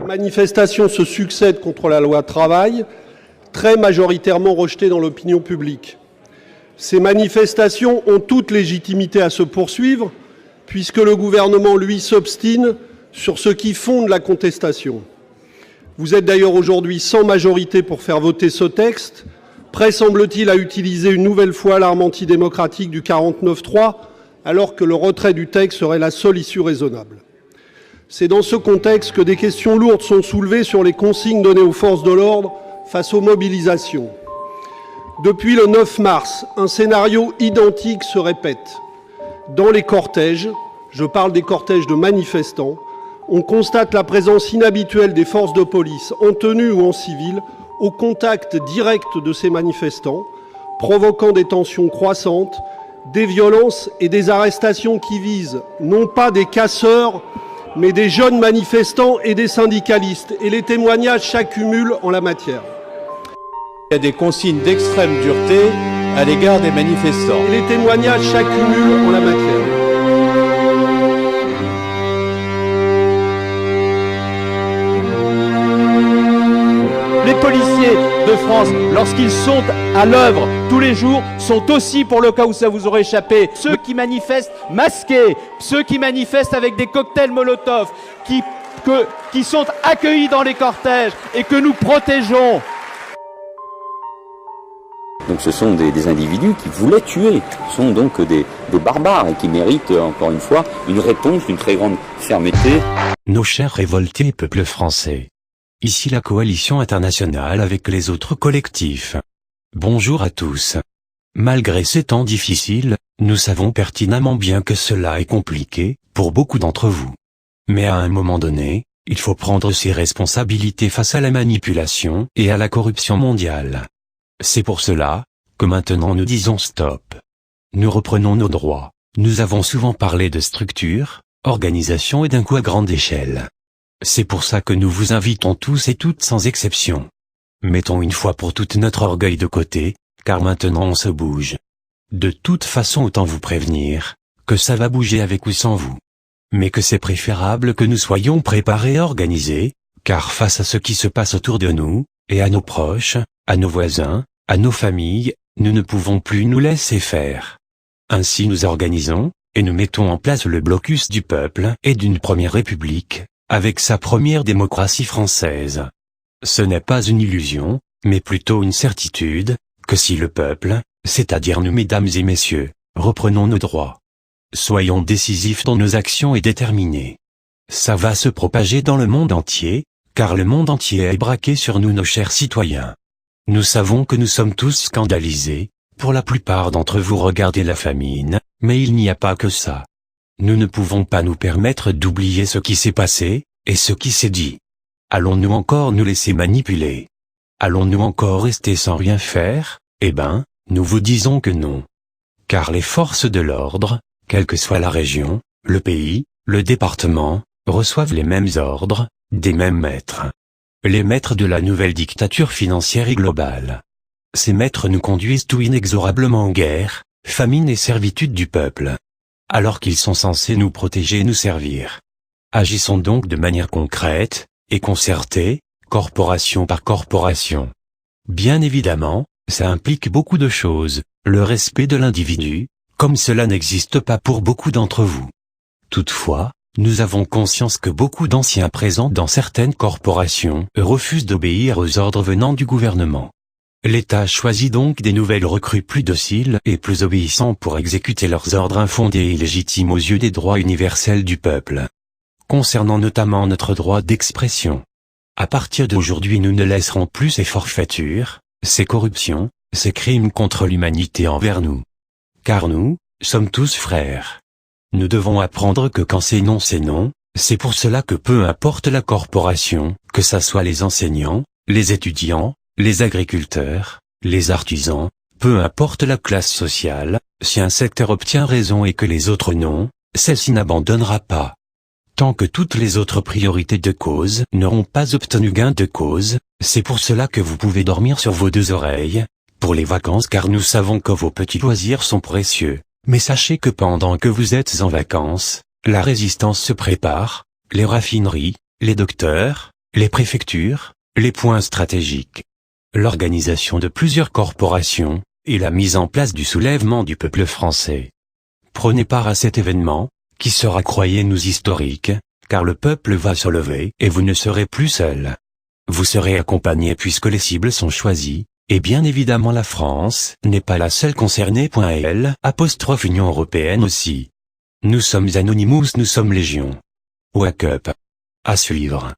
Manifestations se succèdent contre la loi travail, très majoritairement rejetée dans l'opinion publique. Ces manifestations ont toute légitimité à se poursuivre, puisque le gouvernement, lui, s'obstine sur ce qui fonde la contestation. Vous êtes d'ailleurs aujourd'hui sans majorité pour faire voter ce texte, prêt, semble-t-il, à utiliser une nouvelle fois l'arme antidémocratique du 49-3, alors que le retrait du texte serait la seule issue raisonnable. C'est dans ce contexte que des questions lourdes sont soulevées sur les consignes données aux forces de l'ordre face aux mobilisations. Depuis le 9 mars, un scénario identique se répète. Dans les cortèges, je parle des cortèges de manifestants, on constate la présence inhabituelle des forces de police, en tenue ou en civil, au contact direct de ces manifestants, provoquant des tensions croissantes, des violences et des arrestations qui visent non pas des casseurs, mais des jeunes manifestants et des syndicalistes. Et les témoignages s'accumulent en la matière. Il y a des consignes d'extrême dureté à l'égard des manifestants. Et les témoignages s'accumulent en la matière. Les policiers de France, lorsqu'ils sont à l'œuvre tous les jours, sont aussi, pour le cas où ça vous aurait échappé, ceux qui manifestent masqués, ceux qui manifestent avec des cocktails Molotov, qui sont accueillis dans les cortèges et que nous protégeons. Donc ce sont des individus qui voulaient tuer, ce sont donc des barbares et qui méritent, encore une fois, une réponse d'une très grande fermeté. Nos chers révoltés peuples français. Ici la coalition internationale avec les autres collectifs. Bonjour à tous. Malgré ces temps difficiles, nous savons pertinemment bien que cela est compliqué, pour beaucoup d'entre vous. Mais à un moment donné, il faut prendre ses responsabilités face à la manipulation et à la corruption mondiale. C'est pour cela que maintenant nous disons stop. Nous reprenons nos droits. Nous avons souvent parlé de structure, organisation et d'un coup à grande échelle. C'est pour ça que nous vous invitons tous et toutes sans exception. Mettons une fois pour toutes notre orgueil de côté, car maintenant on se bouge. De toute façon autant vous prévenir, que ça va bouger avec ou sans vous. Mais que c'est préférable que nous soyons préparés et organisés, car face à ce qui se passe autour de nous, et à nos proches, à nos voisins, à nos familles, nous ne pouvons plus nous laisser faire. Ainsi nous organisons, et nous mettons en place le blocus du peuple et d'une première république, avec sa première démocratie française. Ce n'est pas une illusion, mais plutôt une certitude, que si le peuple, c'est-à-dire nous mesdames et messieurs, reprenons nos droits. Soyons décisifs dans nos actions et déterminés. Ça va se propager dans le monde entier, car le monde entier est braqué sur nous nos chers citoyens. Nous savons que nous sommes tous scandalisés, pour la plupart d'entre vous regardez la famine, mais il n'y a pas que ça. Nous ne pouvons pas nous permettre d'oublier ce qui s'est passé, et ce qui s'est dit. Allons-nous encore nous laisser manipuler? Allons-nous encore rester sans rien faire? Eh ben, nous vous disons que non. Car les forces de l'ordre, quelle que soit la région, le pays, le département, reçoivent les mêmes ordres, des mêmes maîtres. Les maîtres de la nouvelle dictature financière et globale. Ces maîtres nous conduisent tout inexorablement en guerre, famine et servitude du peuple. Alors qu'ils sont censés nous protéger et nous servir. Agissons donc de manière concrète, et concertée, corporation par corporation. Bien évidemment, ça implique beaucoup de choses, le respect de l'individu, comme cela n'existe pas pour beaucoup d'entre vous. Toutefois, nous avons conscience que beaucoup d'anciens présents dans certaines corporations refusent d'obéir aux ordres venant du gouvernement. L'État choisit donc des nouvelles recrues plus dociles et plus obéissants pour exécuter leurs ordres infondés et illégitimes aux yeux des droits universels du peuple. Concernant notamment notre droit d'expression. À partir d'aujourd'hui nous ne laisserons plus ces forfaitures, ces corruptions, ces crimes contre l'humanité envers nous. Car nous, sommes tous frères. Nous devons apprendre que quand c'est non, c'est pour cela que peu importe la corporation, que ça soit les enseignants, les étudiants, les agriculteurs, les artisans, peu importe la classe sociale, si un secteur obtient raison et que les autres non, celle-ci n'abandonnera pas. Tant que toutes les autres priorités de cause n'auront pas obtenu gain de cause, c'est pour cela que vous pouvez dormir sur vos deux oreilles, pour les vacances car nous savons que vos petits loisirs sont précieux, Mais sachez que pendant que vous êtes en vacances, la résistance se prépare, les raffineries, les docteurs, les préfectures, les points stratégiques, l'organisation de plusieurs corporations, et la mise en place du soulèvement du peuple français. Prenez part à cet événement, qui sera, croyez-nous, historique, car le peuple va se lever et vous ne serez plus seul. Vous serez accompagné puisque les cibles sont choisies, et bien évidemment la France n'est pas la seule concernée. Union européenne aussi. Nous sommes Anonymous, nous sommes Légion. Wake up. À suivre.